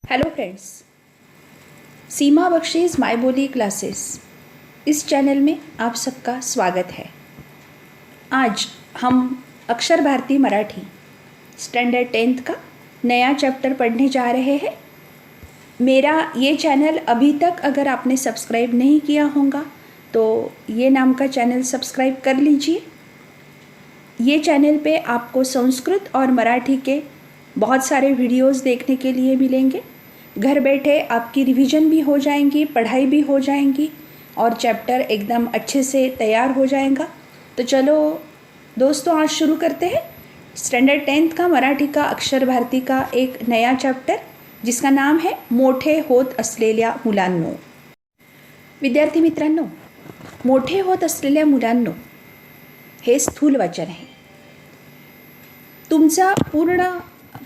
Hello friends, सीमा बख्शीज़ माय बोली classes इस channel में आप सबका स्वागत है। आज हम अक्षर भारती मराठी स्टैंडर्ड 10th का नया चैप्टर पढ़ने जा रहे हैं। मेरा ये चैनल अभी तक अगर आपने सब्सक्राइब नहीं किया होगा तो ये नाम का चैनल सब्सक्राइब कर लीजिए। ये चैनल पे आपको संस्कृत और मराठी के बहुत सारे वीडियोस देखने के लिए मिलेंगे। घर बैठे आपकी रिवीजन भी हो जाएंगी, पढ़ाई भी हो जाएंगी और चैप्टर एकदम अच्छे से तैयार हो जाएगा। तो चलो दोस्तों, आज शुरू करते हैं स्टैंडर्ड 10th का मराठी का अक्षर भारती का एक नया चैप्टर जिसका नाम है मोठे होत असलेल्या मुलांनो। विद्यार्थी मित्रांनो, मोठे होत असलेल्या मुलांनो हे स्थूल वाचन आहे। तुमचा पूर्ण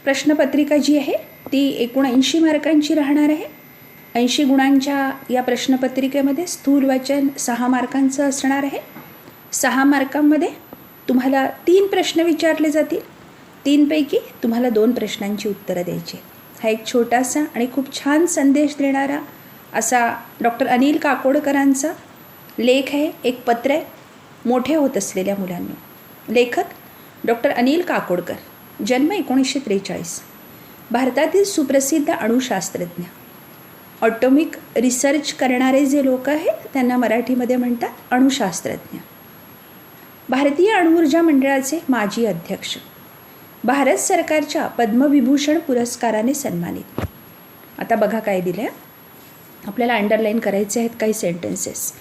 प्रश्नपत्रिका जी आहे ती 79 मार्कांची राहणार आहे। 80 गुणांच्या या प्रश्नपत्रिकेमध्ये स्थूल वाचन 6 मार्कांचं असणार आहे। 6 मार्कांमध्ये तुम्हाला 3 प्रश्न विचारले जातील। 3 पैकी तुम्हाला 2 प्रश्नांची उत्तरं द्यायची। हा एक छोटासा आणि खूप छान संदेश देणारा असा डॉक्टर अनिल काकोडकरांचा लेख आहे, एक पत्र आहे, मोठे होत असलेल्या मुलांना। लेखक डॉक्टर अनिल काकोडकर, जन्म 1943, भारतातील सुप्रसिद्ध अणुशास्त्रज्ञ। ऑटोमिक रिसर्च करणारे जे लोक आहेत त्यांना मराठीमध्ये म्हणतात अणुशास्त्रज्ञ। भारतीय अणुऊर्जा मंडळाचे माजी अध्यक्ष, भारत सरकारच्या पद्मविभूषण पुरस्काराने सन्मानित। आता बघा काय दिलं आहे, आपल्याला अंडरलाईन करायचे आहेत काही सेंटेन्सेस।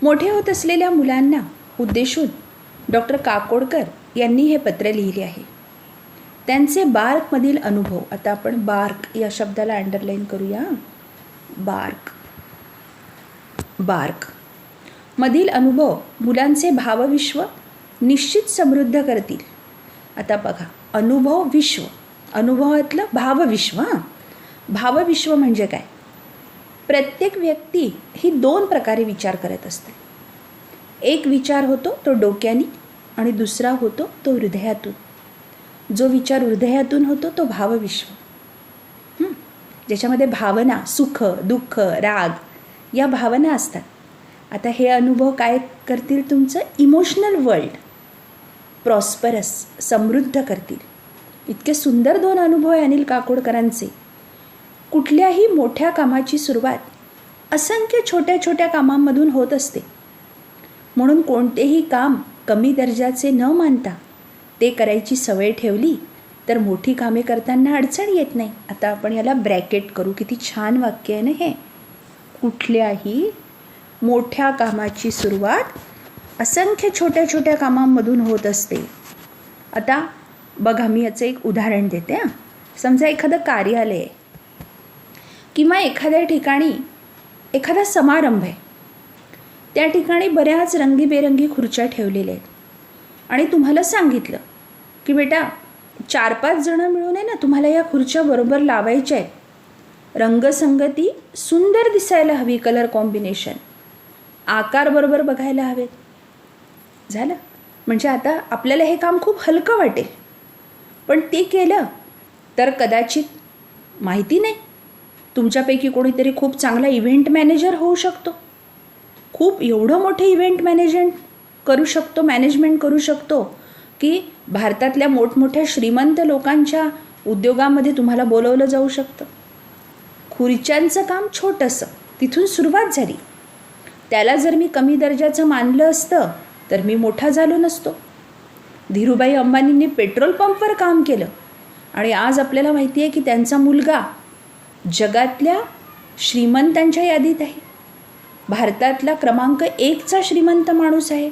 मोठे होत असलेल्या मुलांना उद्देशून डॉक्टर काकोडकर यांनी हे पत्र लिहिले आहे। त्यांचे बार्कमधील अनुभव, आता आपण बार्क या शब्दाला अंडरलाईन करूया। बार्क मधील अनुभव मुलांचे भावविश्व निश्चित समृद्ध करतील। आता बघा, अनुभव विश्व, अनुभवातलं भावविश्व। भावविश्व म्हणजे काय? प्रत्येक व्यक्ती ही 2 प्रकारे विचार करत असते। एक विचार होतो तो डोक्याने आणि दुसरा होतो तो हृदयातून। जो विचार हृदयातून होतो तो भावविश्व, ज्याच्यामध्ये भावना, सुख, दुःख, राग या भावना असतात। आता हे अनुभव काय करतील? तुमचं इमोशनल वर्ल्ड प्रॉस्परस, समृद्ध करतील। इतके सुंदर 2 अनुभव आहे अनिल काकोडकरांचे। कुठल्याही मोठ्या कामाची सुरुवात असंख्य छोट्या छोट्या कामांमधून होत असते, म्हणून कोणतेही काम कमी दर्जाचे न मानता ते करायची सवय ठेवली तर मोठी कामे करताना अडचण येत नाही। आता आपण याला ब्रॅकेट करू, किती छान वाक्य आहे ना हे। कुठल्याही मोठ्या कामाची सुरुवात असंख्य छोट्या छोट्या कामांमधून होत असते। आता बघा, मी याचं एक उदाहरण देते। समजा एखादं कार्यालय आहे किंवा एखाद्या ठिकाणी एखादा समारंभ आहे, त्या ठिकाणी बऱ्याच रंगीबेरंगी खुर्च्या ठेवलेल्या आहेत आणि तुम्हाला सांगितलं की बेटा 4-5 जणं मिळून आहे ना, तुम्हाला या खुर्च्या बरोबर लावायच्या आहेत। रंगसंगती सुंदर दिसायला हवी, कलर कॉम्बिनेशन, आकार बरोबर बघायला हवेत। झालं म्हणजे आता आपल्याला हे काम खूप हलकं वाटेल, पण ते केलं तर कदाचित माहिती नाही, तुमच्यापैकी कोणीतरी खूप चांगला इव्हेंट मॅनेजर होऊ शकतो, खूप एवढं मोठे इव्हेंट मॅनेजमेंट करू शकतो की भारतातल्या मोठमोठ्या श्रीमंत लोकांच्या उद्योगामध्ये तुम्हाला बोलवलं जाऊ शकतं। खुर्च्यांचं काम छोटंसं, तिथून सुरुवात झाली। त्याला जर मी कमी दर्जाचं मानलं असतं तर मी मोठा झालो नसतो। धीरूभाई अंबानींनी पेट्रोल पंपवर काम केलं आणि आज आपल्याला माहिती आहे की त्यांचा मुलगा जगातल्या श्रीमंतांच्या यादीत आहे, भारतातला क्रमांक 1चा श्रीमंत माणूस आहे,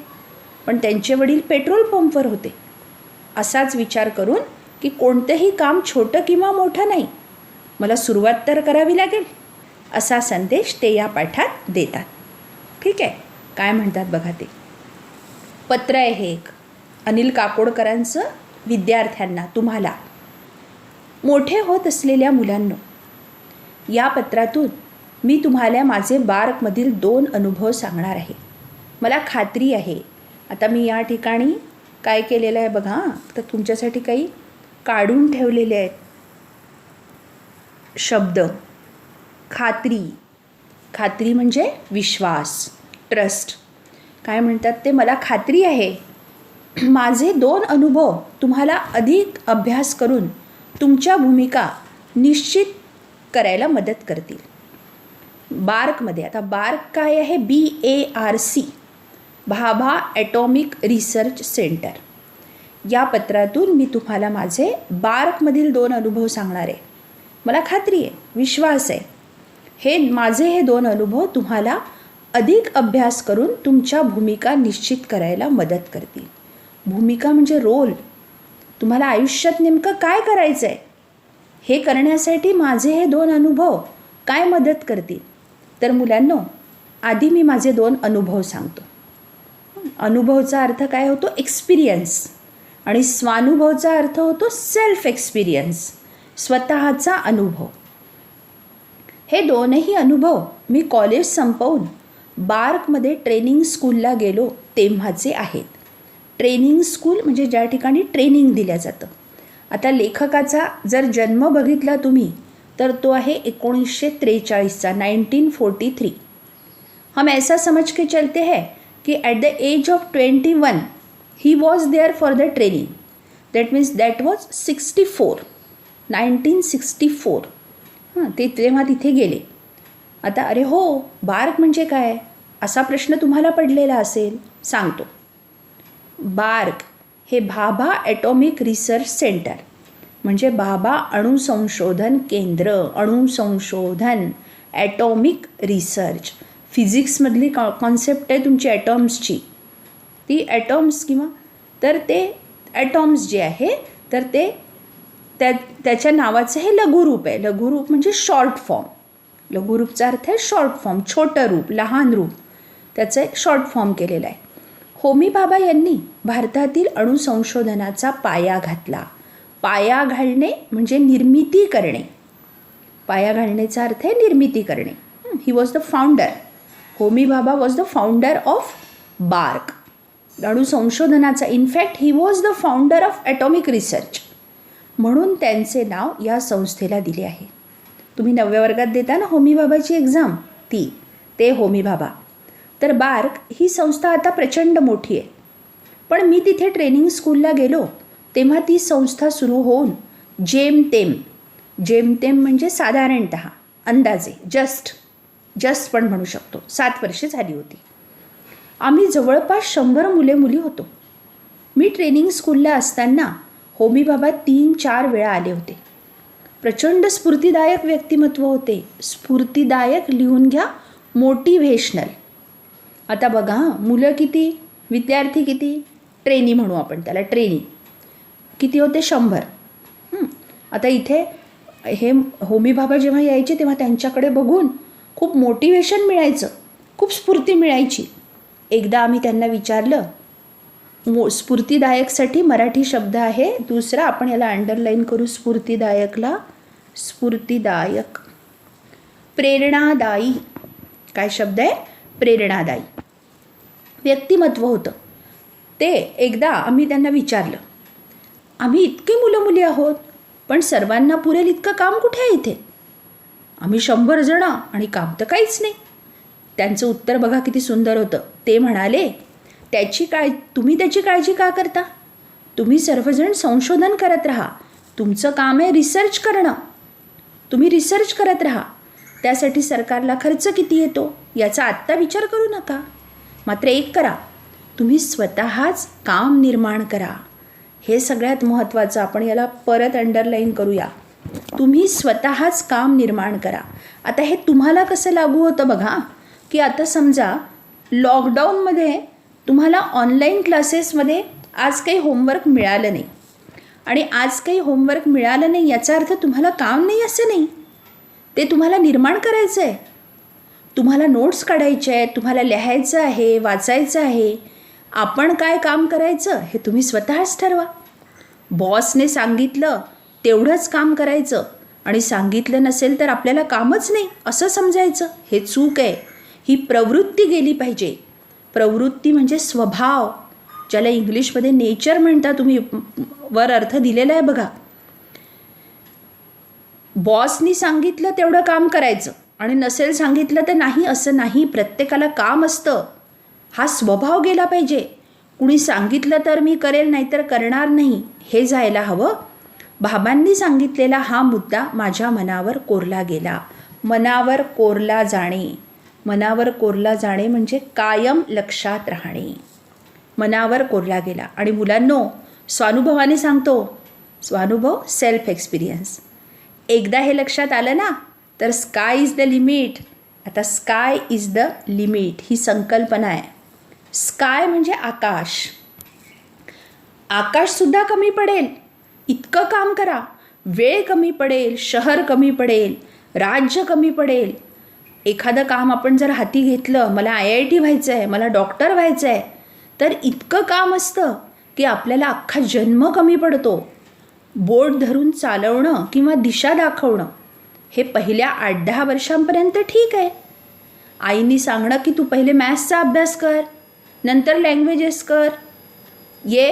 पण त्यांचे वडील पेट्रोल पंपवर होते। असाच विचार करून की कोणतंही काम छोटं किंवा मोठं नाही, मला सुरुवात तर करावी लागेल, असा संदेश ते या पाठात देतात। ठीक आहे, काय म्हणतात बघा ते पत्र आहे हे एक अनिल काकोडकरांचं विद्यार्थ्यांना, तुम्हाला। मोठे होत असलेल्या मुलांनो, या पत्रातून मी तुम्हाला माझे बार्कमधील 2 अनुभव सांगणार आहे। मला खात्री आहे, आता मी या ठिकाणी काय केलेलं आहे बघा, तर तुमच्यासाठी काही काढून ठेवलेले आहेत। शब्द खात्री. खात्री म्हणजे विश्वास, ट्रस्ट. काय म्हणतात ते, मला खात्री आहे माझे 2 अनुभव तुम्हाला अधिक अभ्यास करून तुमच्या भूमिका निश्चित करायला मदत करतील. बार्कमध्ये, आता बार्क काय आहे, BARC, Bhabha atomic research centre. या पत्रातून मी तुम्हाला माझे बार्कमधील 2 अनुभव सांगणार आहे. मला खात्री आहे, विश्वास आहे, माझे हे 2 अनुभव तुम्हाला अधिक अभ्यास करून तुमच्या भूमिका निश्चित करायला मदत करतील. भूमिका म्हणजे रोल. तुम्हाला आयुष्यात नेमकं काय करायचं आहे हे करण्यासाठी माझे हे 2 अनुभव काय मदत करतील. तर मुलांनो, आधी मी माझे 2 अनुभव सांगतो. अनुभवचा अर्थ काय होतो, एक्सपिरियन्स, आणि स्वानुभवचा अर्थ होतो सेल्फ एक्सपिरियन्स, स्वतःचा अनुभव. हे 2ही अनुभव मी कॉलेज संपवून बार्कमध्ये ट्रेनिंग स्कूलला गेलो तेव्हाचे आहेत. ट्रेनिंग स्कूल म्हणजे ज्या ठिकाणी ट्रेनिंग दिलं जातं. आता लेखकाचा जर जन्म बघितला तुम्ही तर तो आहे 1943चा, 1943. हम ऐसा समझ के चलते हैं कि at the age of 21 he was there for the training. That means that was 1964. ते तेव्हा तिथे गेले. आता अरे हो, बार्क म्हणजे काय असा प्रश्न तुम्हाला पडलेला असेल, सांगतो. बार्क हे भाभा ॲटॉमिक रिसर्च सेंटर म्हणजे भाभा अणुसंशोधन केंद्र. अणुसंशोधन, ॲटॉमिक रिसर्च, फिजिक्समधली कॉन्सेप्ट आहे तुमची ॲटॉम्सची, ती ॲटॉम्स किंवा तर ते ॲटॉम्स जे आहे तर ते त्याच्या नावाचं हे लघुरूप आहे. लघुरूप म्हणजे शॉर्ट फॉर्म. लघुरूपचा अर्थ आहे शॉर्ट फॉर्म, छोटं रूप, लहान रूप, त्याचं एक शॉर्ट फॉर्म केलेला आहे. होमी भाभा यांनी भारतातील अणुसंशोधनाचा पाया घातला. पाया घालणे म्हणजे निर्मिती करणे. पाया घालण्याचा अर्थ आहे निर्मिती करणे. He was the founder. Homi Bhabha was the founder of BARC, अणुसंशोधनाचा. In fact he was the founder of atomic research, म्हणून त्यांचे नाव या संस्थेला दिले आहे. तुम्ही 9व्या वर्गात देता ना होमी भाभाची एक्झाम, ते होमी भाभा. तर बार्क ही संस्था आता प्रचंड मोठी आहे. पण मी तिथे ट्रेनिंग स्कूलला गेलो तेव्हा ती संस्था सुरू होऊन जेमतेम म्हणजे साधारणत, अंदाजे, जस्ट पण म्हणू शकतो, 7 वर्षे झाली होती. आम्ही जवळपास 100 मुले होतो. मी ट्रेनिंग स्कूलला असताना होमी भाभा 3-4 वेळा आले होते. प्रचंड स्फूर्तिदायक व्यक्तिमत्व होते. स्फूर्तिदायक लिहून घ्या, मोटिव्हेशनल. आता बघा, मुलं किती, विद्यार्थी किती, ट्रेनी म्हणू आपण त्याला, ट्रेनी किती होते, 100. आता इथे हे होमी भाभा जेव्हा यायचे तेव्हा त्यांच्याकडे बघून खूप मोटिवेशन मिळायचं, खूप स्फूर्ती मिळायची. एकदा आम्ही त्यांना विचारलं, स्फूर्तिदायकसाठी मराठी शब्द आहे दुसरा, आपण याला अंडरलाईन करू, स्फूर्तिदायकला, स्फूर्तिदायक, प्रेरणादायी. काय शब्द आहे, प्रेरणादायी व्यक्तिमत्व होतं ते. एकदा आम्ही त्यांना विचारलं, आम्ही इतके मुलं आहोत पण सर्वांना पुरेल इतकं काम कुठे आहे इथे, आम्ही 100 जण आणि काम तर काहीच नाही. त्यांचं उत्तर बघा किती सुंदर होतं. ते म्हणाले, तुम्ही त्याची काळजी का करता, तुम्ही सर्वजण संशोधन करत राहा, तुमचं काम आहे रिसर्च करणं, तुम्ही रिसर्च करत राहा. त्यासाठी सरकारला खर्च किती येतो याचा आत्ता विचार करू नका. मात्र एक करा, तुम्ही स्वतःच काम निर्माण करा. हे सगळ्यात महत्त्वाचं, आपण याला परत अंडरलाईन करूया. तुम्ही स्वतःच काम निर्माण करा. आता हे तुम्हाला कसं लागू होतं बघा, की आता समजा लॉकडाऊनमध्ये तुम्हाला ऑनलाईन क्लासेसमध्ये आज काही होमवर्क मिळालं नाही, आणि आज काही होमवर्क मिळालं नाही याचा अर्थ तुम्हाला काम नाही असं नाही, ते तुम्हाला निर्माण करायचं आहे. तुम्हाला नोट्स काढायचे आहेत, तुम्हाला लिहायचं आहे, वाचायचं आहे. आपण काय काम करायचं हे तुम्ही स्वतःच ठरवा. बॉसने सांगितलं तेवढंच काम करायचं, आणि सांगितलं नसेल तर आपल्याला कामच नाही असं समजायचं, हे चूक आहे. ही प्रवृत्ती गेली पाहिजे. प्रवृत्ती म्हणजे स्वभाव, ज्याला इंग्लिशमध्ये नेचर म्हणता, तुम्ही वर अर्थ दिलेला आहे बघा. बॉसनी सांगितलं तेवढं काम करायचं आणि नसेल सांगितलं तर नाही, असं नाही. प्रत्येकाला काम असतं. हा स्वभाव गेला पाहिजे. कुणी सांगितलं तर मी करेल, नाहीतर करणार नाही, हे जायला हवं. बाबांनी सांगितलेला हा मुद्दा माझ्या मनावर कोरला गेला. मनावर कोरला जाणे, मनावर कोरला जाणे म्हणजे कायम लक्षात राहणे. मनावर कोरला गेला. आणि मुलांनो, स्वानुभवाने सांगतो, स्वानुभव सेल्फ एक्सपिरियन्स. एकदा हे लक्षात आलं ना, तर स्काय इज द लिमिट. आता स्काय इज द लिमिट ही संकल्पना आहे. स्काय म्हणजे आकाश. आकाशसुद्धा कमी पडेल, इतकं काम करा. वेळ कमी पडेल, शहर कमी पडेल, राज्य कमी पडेल. एखादं काम आपण जर हाती घेतलं, मला IIT व्हायचं आहे, मला डॉक्टर व्हायचं आहे, तर इतकं काम असतं की आपल्याला अख्खा जन्म कमी पडतो. बोट धरून चालवणं किंवा दिशा दाखवणं हे पहिल्या 8-10 वर्षांपर्यंत ठीक आहे. आईनी सांगणं की तू पहिले मॅथ्सचा अभ्यास कर, नंतर लँग्वेजेस कर, ये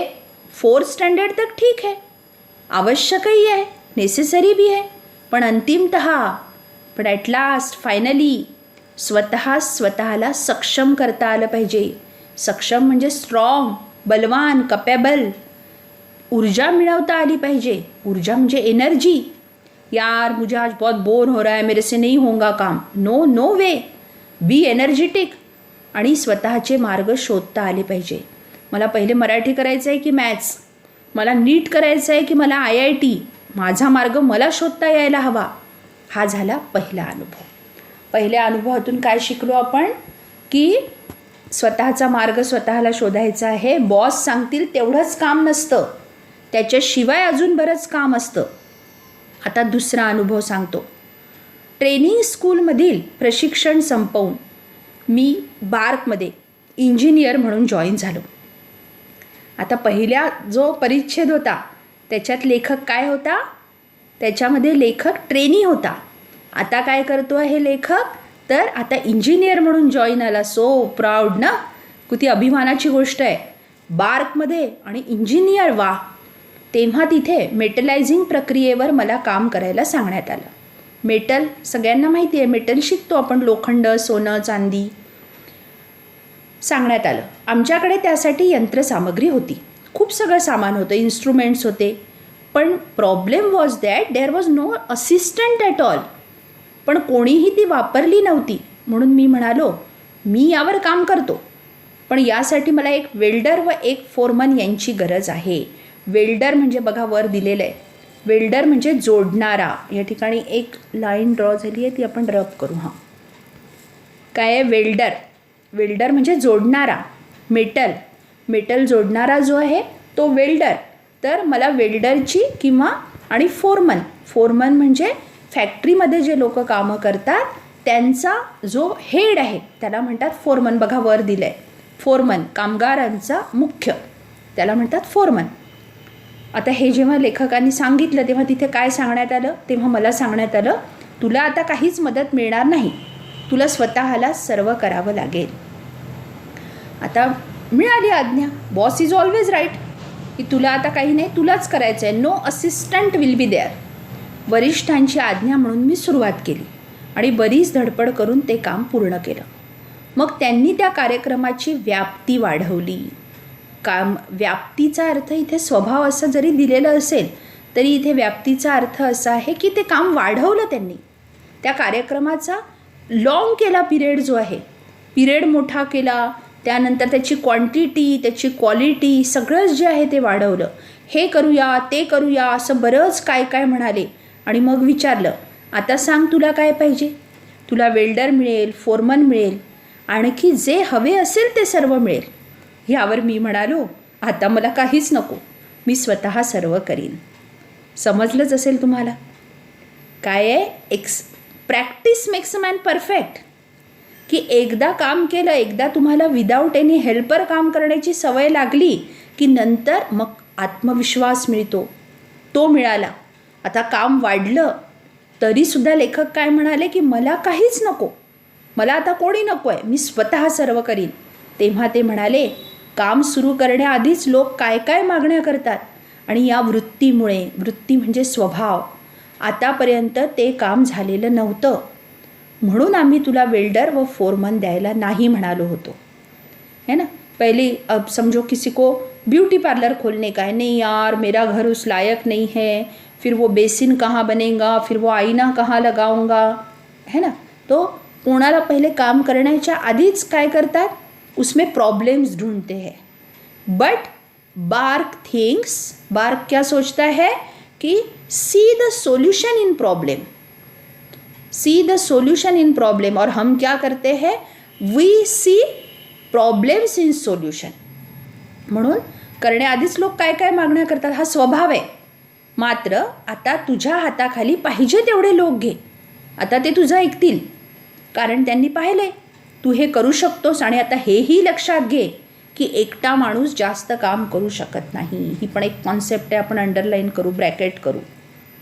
4th स्टँडर्ड तक ठीक आहे, आवश्यकही आहे, नेसेसरी भी आहे. पण पण ॲट लास्ट फायनली स्वतःला सक्षम करता आलं पाहिजे. सक्षम म्हणजे स्ट्रॉंग, बलवान, कपॅबल. ऊर्जा मिळवता आली पाहिजे. ऊर्जा म्हणजे एनर्जी. यार मुझे आज बहुत बोर हो रहा है, मेरे से नहीं होगा काम. No way. Be energetic. आणि स्वतःचे मार्ग शोधता आले पाहिजे. मला पहिले मराठी करायचं आहे की मॅथ्स, मला नीट करायचं आहे की मला IIT. माझा मार्ग मला शोधता यायला हवा. हा झाला पहिला अनुभव. पहिल्या अनुभवातून काय शिकलो आपण की स्वतःचा मार्ग स्वतःला शोधायचा आहे. बॉस सांगतील तेवढंच काम नसतं, त्याच्याशिवाय अजून बरंच काम असतं. आता दुसरा अनुभव सांगतो. ट्रेनिंग स्कूलमधील प्रशिक्षण संपवून मी बार्कमध्ये इंजिनियर म्हणून जॉईन झालो. आता पहिल्या जो परिच्छेद होता त्याच्यात लेखक काय होता? त्याच्यामध्ये लेखक ट्रेनी होता. आता काय करतो आहे लेखक? तर आता इंजिनियर म्हणून जॉईन आला. सो प्राऊड ना, किती अभिमानाची गोष्ट आहे. बार्कमध्ये आणि इंजिनियर, वा. तेव्हा तिथे मेटलायझिंग प्रक्रियेवर मला काम करायला सांगण्यात आलं. मेटल सगळ्यांना माहिती आहे, मेटल शिकतो आपण, लोखंड, सोनं, चांदी. सांगण्यात आलं. आमच्याकडे त्यासाठी यंत्रसामग्री होती, खूप सगळं सामान होतं, इन्स्ट्रुमेंट्स होते. पण problem was that there was no assistant at all. पण कोणीही ती वापरली नव्हती. म्हणून मी म्हणालो, मी यावर काम करतो, पण यासाठी मला एक वेल्डर व एक फोरमन यांची गरज आहे. वेल्डर म्हणजे बघा वर दिलेलं आहे, वेल्डर म्हणजे जोडणारा. या ठिकाणी एक लाईन ड्रॉ झाली आहे, ती आपण रब करू. हां, काय आहे? वेल्डर. वेल्डर म्हणजे जोडणारा. मेटल जोडणारा जो आहे तो वेल्डर. तर मला वेल्डरची किंवा आणि फोरमन म्हणजे फॅक्टरीमध्ये जे लोक कामं करतात त्यांचा जो हेड आहे त्याला म्हणतात फोरमन. बघा वर दिलं आहे फोरमन, कामगारांचा मुख्य, त्याला म्हणतात फोरमन. आता हे जेव्हा लेखकांनी सांगितलं तेव्हा तिथे काय सांगण्यात आलं? तेव्हा मला सांगण्यात आलं, तुला आता काहीच मदत मिळणार नाही, तुला स्वतःला सर्व करावं लागेल. आता मिळाली आज्ञा. बॉस इज ऑलवेज राईट, की तुला आता काही नाही, तुलाच करायचं आहे. No assistant will be there. वरिष्ठांची आज्ञा म्हणून मी सुरुवात केली आणि बरीच धडपड करून ते काम पूर्ण केलं. मग त्यांनी त्या कार्यक्रमाची व्याप्ती वाढवली. व्याप्तीचा अर्थ इथे स्वभाव असं जरी दिलेलं असेल तरी इथे व्याप्तीचा अर्थ असा आहे की ते काम वाढवलं त्यांनी. त्या कार्यक्रमाचा लॉंग केला पिरियड जो आहे, पिरियड मोठा केला. त्यानंतर त्याची क्वांटिटी, त्याची क्वालिटी, सगळंच जे आहे ते वाढवलं. हे करूया, ते करूया, असं बरंच काय काय म्हणाले. आणि मग विचारलं, आता सांग तुला काय पाहिजे? तुला वेल्डर मिळेल, फोरमन मिळेल, आणखी जे हवे असेल ते सर्व मिळेल. यावर मी म्हणालो, आता मला काहीच नको, मी स्वतः सर्व करीन. समजलंच असेल तुम्हाला काय आहे? Practice makes a man perfect. की एकदा काम केलं, एकदा तुम्हाला विदाऊट एनी हेल्पर काम करण्याची सवय लागली की नंतर मग आत्मविश्वास मिळतो. तो मिळाला. आता काम वाढलं तरीसुद्धा लेखक काय म्हणाले की मला काहीच नको, मला आता कोणी नको आहे, मी स्वतः सर्व करीन. तेव्हा ते म्हणाले, काम सुरू करण्याआधीच लोक काय काय मागण्या करतात आणि या वृत्तीमुळे, वृत्ती म्हणजे स्वभाव, आतापर्यंत ते काम झालेलं नव्हतं, म्हणून आम्ही तुला वेल्डर व फोरमन द्यायला नाही म्हणालो होतो, है ना. पहले अब समझो किसी को ब्यूटी पार्लर खोलने का है, नहीं यार मेरा घर उस लायक नहीं है, फिर वो बेसिन कहाँ बनेगा, फिर वो आईना कहाँ लगाऊंगा, है ना. तो कोणाला पहिले काम करण्याच्या आधीच काय करतात, उसमें प्रॉब्लम्स ढूंढते हैं. बट बार्क क्या सोचता है कि see the solution in problem, और हम क्या करते हैं, we see problems in solution. म्हणून करण्याआधीच लोक काय काय मागण्या करतात, हा स्वभाव आहे. मात्र आता तुझ्या हाताखाली पाहिजे तेवढे लोक घे, आता ते तुझं ऐकतील, कारण त्यांनी पाहिले तू हे करू शकतोस. आणि आता हेही लक्षात घे की एकटा माणूस जास्त काम करू शकत नाही. ही पण एक कॉन्सेप्ट आहे, आपण अंडरलाईन करू, ब्रॅकेट करू.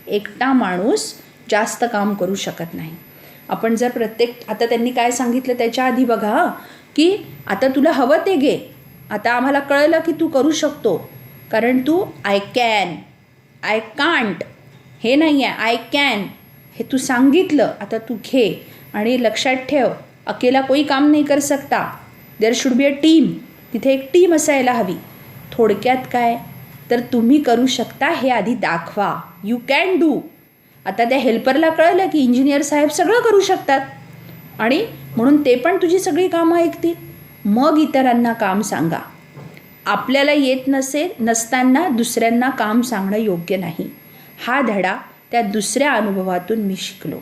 एकटा माणूस जास्त काम करू शकत नाही. आपण जर आता त्यांनी काय सांगितलं त्याच्या आधी बघा, की आता तुला हवं ते घे, आता आम्हाला कळलं की तू करू शकतो, कारण तू आय कांट हे नाही आहे, आय कॅन हे तू सांगितलं, आता तू घे. आणि लक्षात ठेव, अकेला कोई काम नाही कर सकता, there should be a team. तिथे एक टीम असायला हवी. थोडक्यात काय, तर तुम्ही करू शकता हे आधी दाखवा, यू कॅन डू. आता त्या हेल्परला कळलं की इंजिनियर साहेब सगळं करू शकतात, आणि म्हणून ते पण तुझी सगळी कामं ऐकतील. मग इतरांना काम सांगा. आपल्याला येत नसताना दुसऱ्यांना काम सांगणं योग्य नाही. हा धडा त्या दुसऱ्या अनुभवातून मी शिकलो.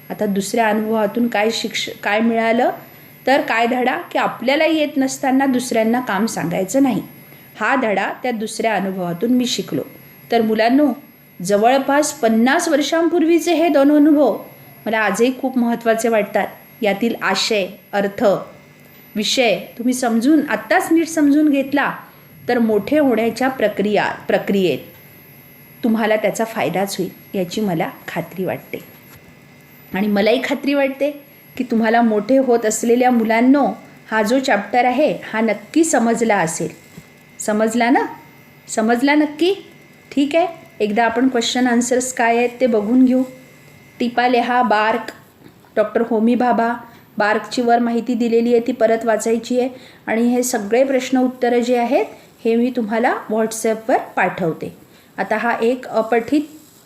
आता दुसऱ्या अनुभवातून काय मिळालं, तर काय धडा, की आपल्याला येत नसताना दुसऱ्यांना काम सांगायचं नाही. हा धडा त्या दुसऱ्या अनुभवातून मी शिकलो. तर मुलांनो, जवळपास 50 वर्षांपूर्वीचे हे 2 अनुभव मला आजही खूप महत्त्वाचे वाटतात. यातील आशय, अर्थ, विषय तुम्ही आत्ताच नीट समजून घेतला तर मोठे होण्याच्या प्रक्रियेत तुम्हाला त्याचा फायदाच होईल याची मला खात्री वाटते. आणि मलाही खात्री वाटते की तुम्हाला मोठे होत असलेल्या मुलांनो, हा जो चॅप्टर आहे हा नक्की समजला असेल. समजला ना? समजला नक्की? ठीक आहे. एकदा आपण क्वेश्चन आन्सर्स काय आहेत ते बघून घेऊ. टिपा लिहा. BARC, doctor Homi Bhabha. बार्कची वर माहिती दिलेली आहे ती परत वाचायची आहे. आणि हे सगळे प्रश्न उत्तरं जे आहेत हे मी तुम्हाला व्हॉट्सॲपवर पाठवते. आता हा एक अपठित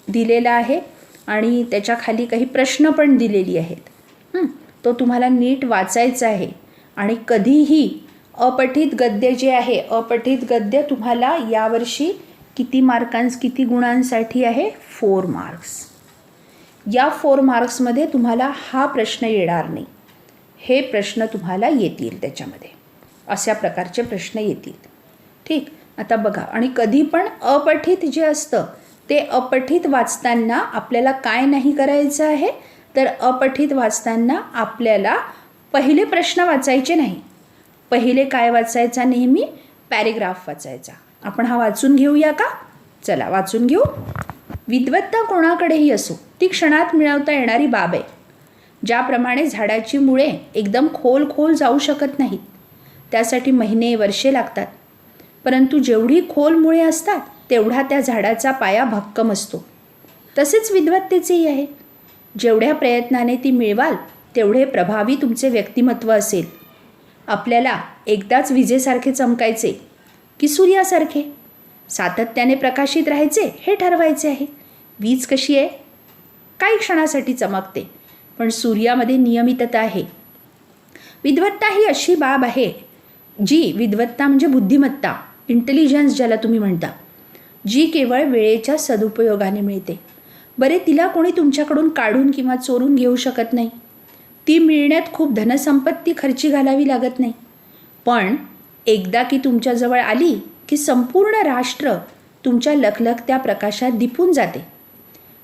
दिलेला आहे आणि त्याच्या खाली काही प्रश्न पण दिलेली आहेत. तो तुम्हाला नीट वाचायचा आहे. आणि कधीही अपठित गद्य जे आहे, अपठित गद्य तुम्हाला यावर्षी किती गुणांसाठी आहे, 4 मार्क्स. या 4 मार्क्समध्ये तुम्हाला हा प्रश्न येणार नाही, हे प्रश्न तुम्हाला येतील त्याच्यामध्ये, अशा प्रकारचे प्रश्न येतील. ठीक. आता बघा, आणि कधी पण अपठित जे असतं ते अपठित वाचताना आपल्याला काय नाही करायचं आहे, तर अपठित वाचताना आपल्याला पहिले प्रश्न वाचायचे नाही. पहिले काय वाचायचा, नेहमी पॅरेग्राफ वाचायचा. आपण हा वाचून घेऊया का? चला वाचून घेऊ. विद्वत्ता कोणाकडेही असो ती क्षणात मिळवता येणारी बाब आहे. ज्याप्रमाणे झाडाची मुळे एकदम खोल जाऊ शकत नाहीत, त्यासाठी महिने वर्षे लागतात. परंतु जेवढी खोल मुळे असतात तेवढा त्या झाडाचा पाया भक्कम असतो. तसेच विद्वत्तेचेही आहे. जेवढ्या प्रयत्नाने ती मिळवाल तेवढे प्रभावी तुमचे व्यक्तिमत्व असेल. आपल्याला एकदाच विजेसारखे चमकायचे की सूर्यासारखे सातत्याने प्रकाशित राहायचे हे ठरवायचे आहे. वीज कशी आहे, काही क्षणासाठी चमकते, पण सूर्यामध्ये नियमितता आहे. विद्वत्ता ही अशी बाब आहे जी, विद्वत्ता म्हणजे बुद्धिमत्ता, इंटेलिजन्स ज्याला तुम्ही म्हणता, जी केवळ वेळेच्या सदुपयोगाने मिळते. बरे, तिला कोणी तुमच्याकडून काढून किंवा चोरून घेऊ शकत नाही. ती मिळण्यात खूप धनसंपत्ती खर्ची घालावी लागत नाही. पण एकदा की तुमच्याजवळ आली की संपूर्ण राष्ट्र तुमच्या लखलखत्या प्रकाशात दिपून जाते.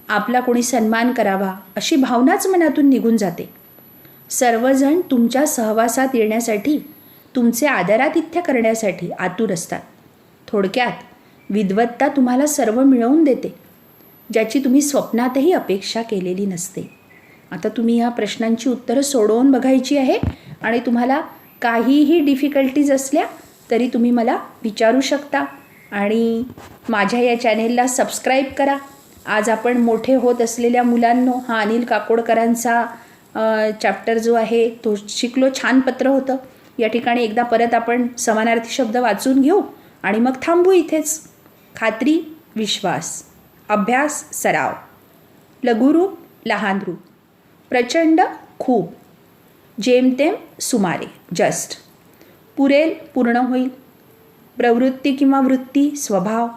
आपला कोणी सन्मान करावा अशी भावनाच मनातून निघून जाते. सर्वजण तुमच्या सहवासात येण्यासाठी, तुमचे आदरातिथ्य करण्यासाठी आतुर असतात. थोडक्यात विद्वत्ता तुम्हाला सर्व मिळवून देते, ज्याची तुम्ही स्वप्नातही अपेक्षा केलेली नसते. आता तुम्ही ह्या प्रश्नांची उत्तरं सोडवून बघायची आहे आणि तुम्हाला काहीही डिफिकल्टीज असल्या तरी तुम्ही मला विचारू शकता. आणि माझ्या या चॅनेलला सबस्क्राईब करा आज आपण मोठे होत असलेल्या मुलांनो, हा अनिल काकोडकरांचा चॅप्टर जो आहे तो शिकलो. छान पत्र होतं. या ठिकाणी एकदा परत आपण समानार्थी शब्द वाचून घेऊ आणि मग थांबू इथेच. खात्री, विश्वास. अभ्यास, सराव. लघुरूप, लहान रूप. प्रचंड, खूप. जेमतेम, सुमारे, जस्ट. पुरेल, पूर्ण होईल. प्रवृत्ती किंवा वृत्ती, स्वभाव.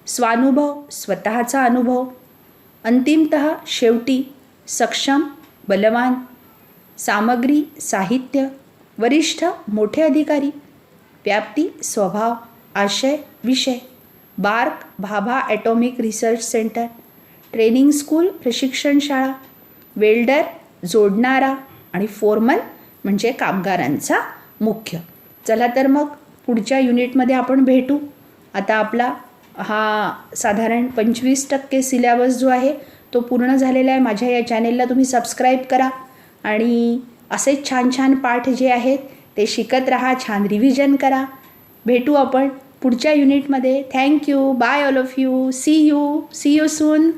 स्वानुभव, स्वतःचा अनुभव. अंतिमतः, शेवटी. सक्षम, बलवान. सामग्री, साहित्य. वरिष्ठ, मोठे अधिकारी. व्याप्ती, स्वभाव. आशय, विषय. BARC, Bhabha atomic research centre. Training school, प्रशिक्षण शाळा. वेल्डर, जोडणारा. आणि फोरमन म्हणजे कामगारांचा मुख्य. चला तर मग पुढच्या युनिटमध्ये आपण भेटू. आता आपला हा साधारण 25% सिलेबस जो आहे तो पूर्ण झालेला आहे. माझ्या या चॅनेलला तुम्ही सबस्क्राईब करा आणि असेच छान छान पाठ जे आहेत ते शिकत राहा. छान रिव्हिजन करा. भेटू आपण पुढच्या युनिटमध्ये. Thank you. Bye all of you. See you soon.